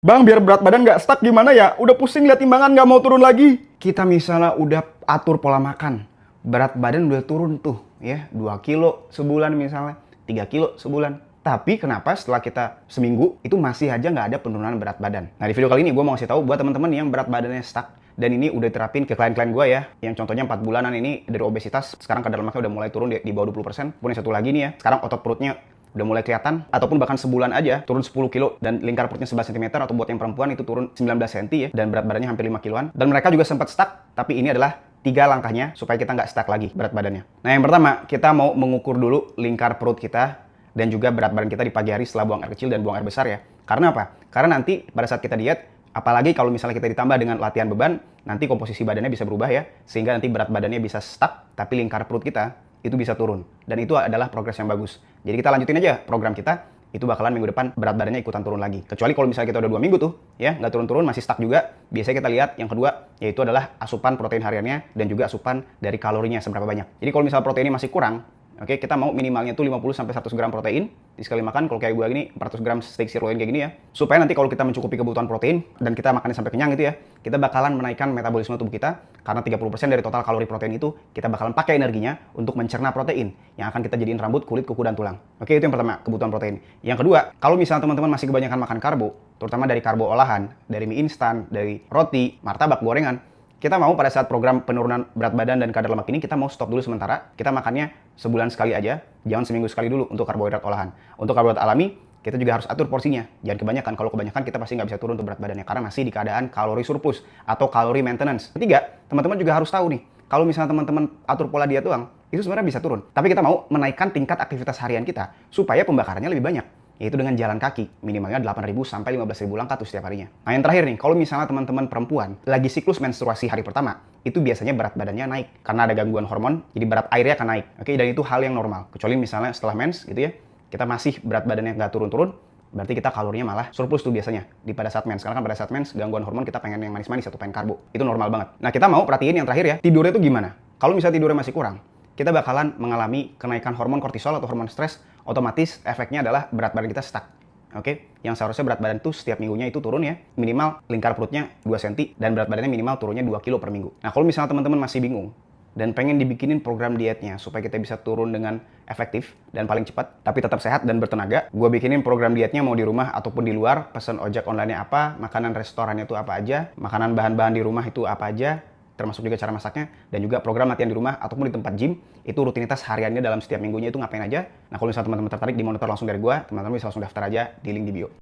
Bang, biar berat badan nggak stuck gimana ya? Udah pusing lihat timbangan nggak mau turun lagi. Kita misalnya udah atur pola makan, berat badan udah turun tuh ya, 2 kilo sebulan misalnya, 3 kilo sebulan. Tapi kenapa setelah kita seminggu itu masih aja nggak ada penurunan berat badan? Nah di video kali ini gue mau kasih tahu buat teman-teman yang berat badannya stuck. Dan ini udah terapin ke klien-klien gue ya, yang contohnya 4 bulanan ini dari obesitas, sekarang kadar lemaknya udah mulai turun di bawah 20%. Kemudian yang satu lagi nih ya, sekarang otot perutnya udah mulai kelihatan, ataupun bahkan sebulan aja turun 10 kilo dan lingkar perutnya 11 cm, atau buat yang perempuan itu turun 19 cm ya, dan berat badannya hampir 5 kiloan. Dan mereka juga sempat stuck, tapi ini adalah 3 langkahnya supaya kita nggak stuck lagi berat badannya. Nah yang pertama, kita mau mengukur dulu lingkar perut kita dan juga berat badan kita di pagi hari setelah buang air kecil dan buang air besar ya. Karena apa? Karena nanti pada saat kita diet, apalagi kalau misalnya kita ditambah dengan latihan beban, nanti komposisi badannya bisa berubah ya, sehingga nanti berat badannya bisa stuck, tapi lingkar perut kita itu bisa turun. Dan itu adalah progres yang bagus. Jadi kita lanjutin aja program kita, itu bakalan minggu depan berat badannya ikutan turun lagi. Kecuali kalau misalnya kita udah 2 minggu tuh, ya nggak turun-turun, masih stuck juga, biasanya kita lihat yang kedua, yaitu adalah asupan protein hariannya dan juga asupan dari kalorinya seberapa banyak. Jadi kalau misalnya proteinnya masih kurang, oke, kita mau minimalnya tuh 50-100 gram protein di sekali makan. Kalau kayak gue gini, 400 gram steak sirloin kayak gini ya. Supaya nanti kalau kita mencukupi kebutuhan protein dan kita makannya sampai kenyang gitu ya, kita bakalan menaikkan metabolisme tubuh kita. Karena 30% dari total kalori protein itu, kita bakalan pakai energinya untuk mencerna protein yang akan kita jadiin rambut, kulit, kuku, dan tulang. Oke, itu yang pertama, kebutuhan protein. Yang kedua, kalau misalnya teman-teman masih kebanyakan makan karbo, terutama dari karbo olahan, dari mie instan, dari roti, martabak, gorengan, kita mau pada saat program penurunan berat badan dan kadar lemak ini, kita mau stop dulu sementara. Kita makannya sebulan sekali aja, jangan seminggu sekali dulu untuk karbohidrat olahan. Untuk karbohidrat alami, kita juga harus atur porsinya. Jangan kebanyakan. Kalau kebanyakan kita pasti nggak bisa turun untuk berat badannya, karena masih di keadaan kalori surplus atau kalori maintenance. Ketiga, teman-teman juga harus tahu nih, kalau misalnya teman-teman atur pola diet doang, itu sebenarnya bisa turun. Tapi kita mau menaikkan tingkat aktivitas harian kita supaya pembakarannya lebih banyak, yaitu dengan jalan kaki, minimalnya 8.000 sampai 15.000 langkah tuh setiap harinya. Nah yang terakhir nih, kalau misalnya teman-teman perempuan lagi siklus menstruasi hari pertama, itu biasanya berat badannya naik karena ada gangguan hormon, jadi berat airnya akan naik. Oke, dan itu hal yang normal. Kecuali misalnya setelah mens gitu ya, kita masih berat badannya nggak turun-turun, berarti kita kalorinya malah surplus tuh biasanya di pada saat mens. Karena kan pada saat mens gangguan hormon, kita pengen yang manis-manis atau pengen karbo. Itu normal banget. Nah kita mau perhatiin yang terakhir ya, tidurnya tuh gimana? Kalau misalnya tidurnya masih kurang, kita bakalan mengalami kenaikan hormon kortisol atau hormon stres, otomatis efeknya adalah berat badan kita stuck. Oke, yang seharusnya berat badan tuh setiap minggunya itu turun ya, minimal lingkar perutnya 2 cm dan berat badannya minimal turunnya 2 kilo per minggu. Nah kalau misalnya teman-teman masih bingung dan pengen dibikinin program dietnya supaya kita bisa turun dengan efektif dan paling cepat, tapi tetap sehat dan bertenaga, gue bikinin program dietnya mau di rumah ataupun di luar, pesan ojek online-nya apa, makanan restorannya itu apa aja, makanan bahan-bahan di rumah itu apa aja, termasuk juga cara masaknya, dan juga program latihan di rumah ataupun di tempat gym, itu rutinitas hariannya dalam setiap minggunya itu ngapain aja. Nah kalau misalnya teman-teman tertarik di monitor langsung dari gue, teman-teman bisa langsung daftar aja di link di bio.